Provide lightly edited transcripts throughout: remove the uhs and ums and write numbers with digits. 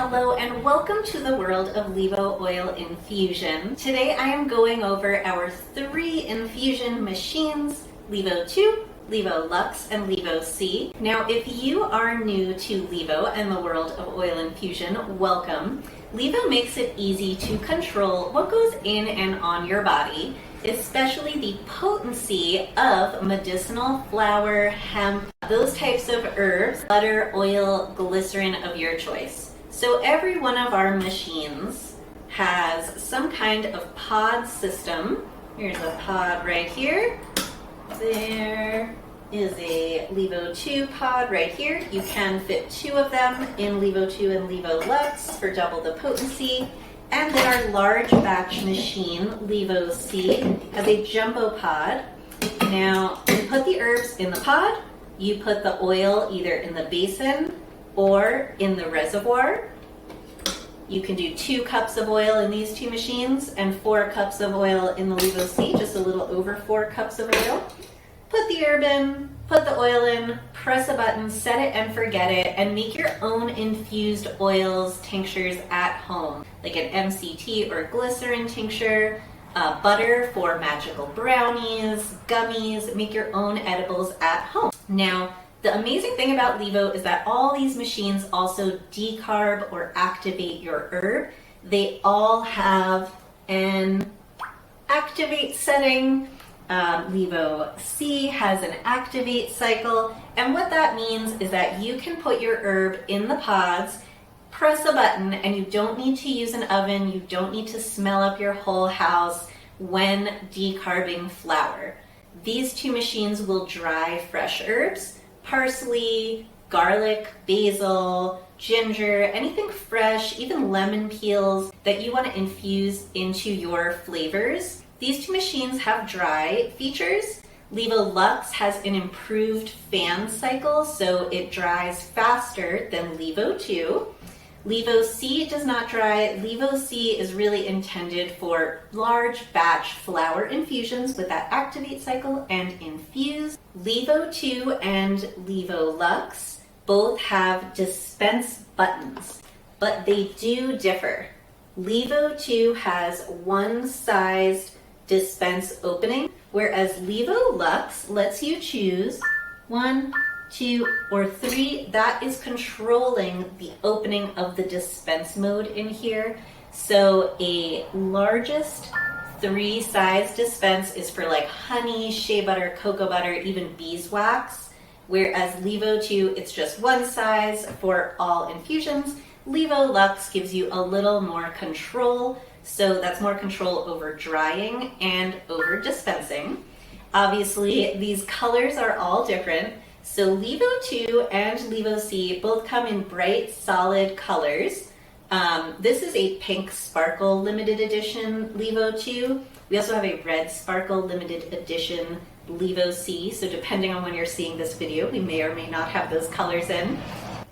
Hello and welcome to the world of LEVO oil infusion. Today I am going over our 3 infusion machines, LEVO II, LEVO Lux, and LEVO C. Now if you are new to LEVO and the world of oil infusion, welcome. LEVO makes it easy to control what goes in and on your body, especially the potency of medicinal flower, hemp, those types of herbs, butter, oil, glycerin of your choice. So every one of our machines has some kind of pod system. Here's a pod right here. There is a LEVO II pod right here. You can fit 2 of them in LEVO II and LEVO Lux for double the potency. And then our large batch machine, LEVO C, has a jumbo pod. Now, you put the herbs in the pod, you put the oil either in the basin or in the reservoir. You can do 2 cups of oil in these 2 machines and 4 cups of oil in the LEVO C, just a little over 4 cups of oil. Put the herb in, put the oil in, press a button, set it and forget it, and make your own infused oils, tinctures at home, like an MCT or glycerin tincture, butter for magical brownies, gummies, make your own edibles at home. Now, the amazing thing about LEVO is that all these machines also decarb or activate your herb. They all have an activate setting. LEVO C has an activate cycle, and what that means is that you can put your herb in the pods, press a button, and you don't need to use an oven, you don't need to smell up your whole house when decarbing flour. These 2 machines will dry fresh herbs, parsley, garlic, basil, ginger, anything fresh, even lemon peels that you want to infuse into your flavors. These 2 machines have dry features. LEVO Lux has an improved fan cycle, so it dries faster than LEVO II. LEVO C does not dry. LEVO C is really intended for large batch flower infusions with that activate cycle and infuse. LEVO II and LEVO Lux both have dispense buttons, but they do differ. LEVO II has one-sized dispense opening, whereas LEVO Lux lets you choose 1, 2, or 3. That is controlling the opening of the dispense mode in here. So a largest 3 size dispense is for like honey, shea butter, cocoa butter, even beeswax, whereas LEVO II, it's just 1 size for all infusions. LEVO Lux gives you a little more control, so that's more control over drying and over dispensing. Obviously, these colors are all different. So LEVO II and LEVO C both come in bright, solid colors. This is a pink sparkle limited edition LEVO II. We also have a red sparkle limited edition LEVO C. So depending on when you're seeing this video, we may or may not have those colors in.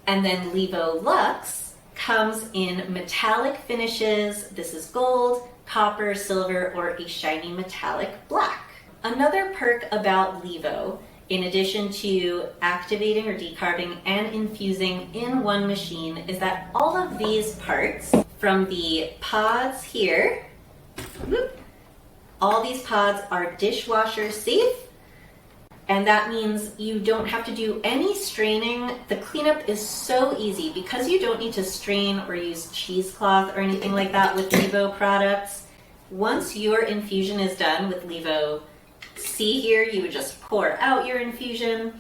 And then LEVO Lux comes in metallic finishes. This is gold, copper, silver, or a shiny metallic black. Another perk about LEVO, in addition to activating or decarbing and infusing in one machine, is that all of these parts, from the pods here, all these pods are dishwasher safe, and that means you don't have to do any straining. The cleanup is so easy because you don't need to strain or use cheesecloth or anything like that with LEVO products. Once your infusion is done with LEVO C here, you would just pour out your infusion.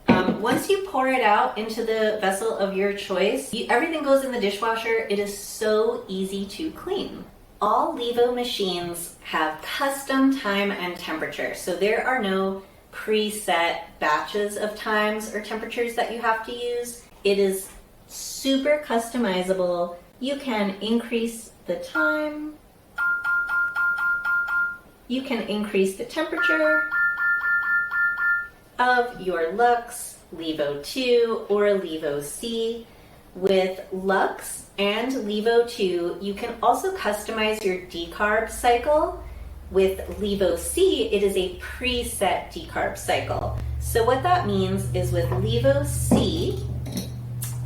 Once you pour it out into the vessel of your choice, everything goes in the dishwasher. It is so easy to clean. All LEVO machines have custom time and temperature, so there are no preset batches of times or temperatures that you have to use. It is super customizable. You can increase the time, you can increase the temperature of your Lux, LEVO II, or LEVO C. With Lux and LEVO II, you can also customize your decarb cycle. With LEVO C, it is a preset decarb cycle. So what that means is with LEVO C,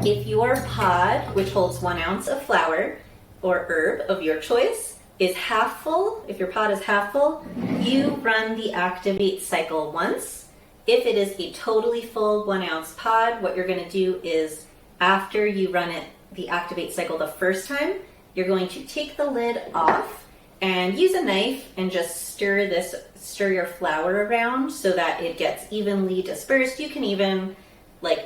If your pod, which holds 1 ounce of flour or herb of your choice, is half full, if your pod is half full, you run the activate cycle once. If it is a totally full 1 ounce pod, what you're going to do is after you run it, the activate cycle the first time, you're going to take the lid off and use a knife and just stir your flour around so that it gets evenly dispersed. You can even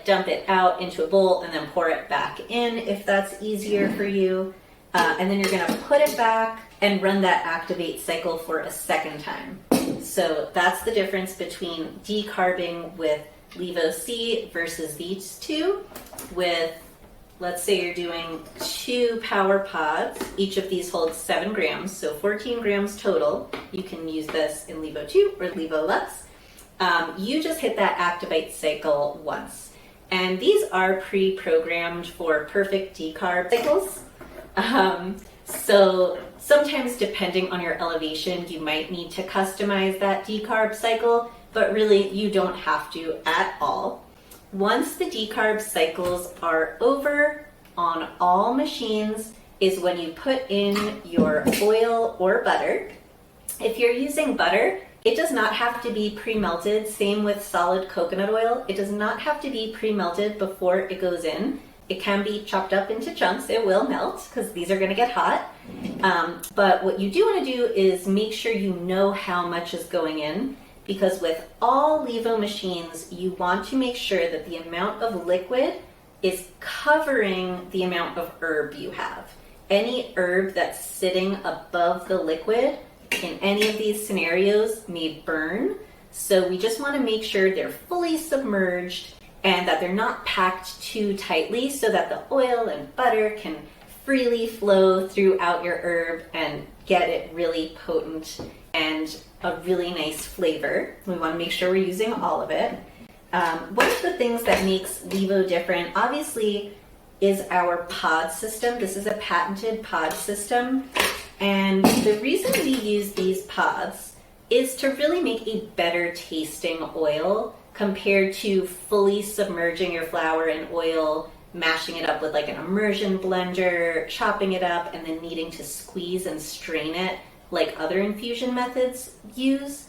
dump it out into a bowl and then pour it back in if that's easier for you. And then you're going to put it back and run that activate cycle for a second time. So that's the difference between decarbing with LÄVO C versus these two. With, let's say you're doing 2 power pods, each of these holds 7 grams, so 14 grams total. You can use this in LÄVO II or LEVO Lux. You just hit that activate cycle once. And these are pre-programmed for perfect decarb cycles. So sometimes depending on your elevation, you might need to customize that decarb cycle, but really you don't have to at all. Once the decarb cycles are over on all machines is when you put in your oil or butter. If you're using butter, it does not have to be pre-melted. Same with solid coconut oil. It does not have to be pre-melted before it goes in. It can be chopped up into chunks. It will melt because these are going to get hot. But what you do want to do is make sure you know how much is going in, because with all LEVO machines, you want to make sure that the amount of liquid is covering the amount of herb you have. Any herb that's sitting above the liquid in any of these scenarios may burn. So we just want to make sure they're fully submerged and that they're not packed too tightly so that the oil and butter can freely flow throughout your herb and get it really potent and a really nice flavor. We want to make sure we're using all of it. One of the things that makes LEVO different, obviously, is our pod system. This is a patented pod system. And the reason we use these pods is to really make a better tasting oil compared to fully submerging your flour in oil, mashing it up with an immersion blender, chopping it up, and then needing to squeeze and strain it like other infusion methods use.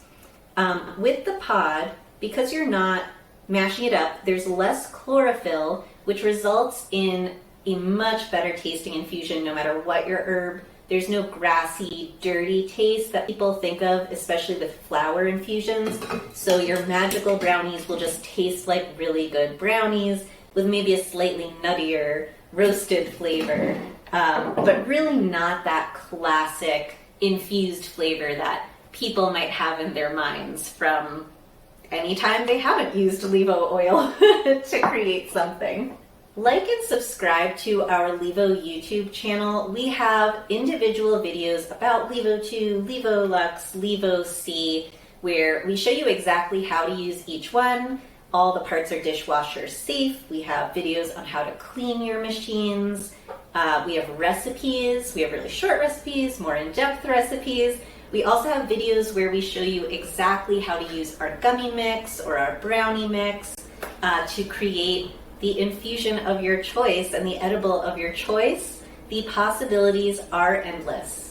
With the pod, because you're not mashing it up, there's less chlorophyll, which results in a much better tasting infusion no matter what your herb. There's no grassy, dirty taste that people think of, especially with flour infusions. So your magical brownies will just taste like really good brownies with maybe a slightly nuttier roasted flavor, but really not that classic infused flavor that people might have in their minds from anytime they haven't used LEVO oil to create something. Like and subscribe to our LEVO YouTube channel. We have individual videos about LEVO II, LEVO Lux, LEVO C, where we show you exactly how to use each one. All the parts are dishwasher safe. We have videos on how to clean your machines. We have recipes. We have really short recipes, more in-depth recipes. We also have videos where we show you exactly how to use our gummy mix or our brownie mix to create the infusion of your choice and the edible of your choice. The possibilities are endless.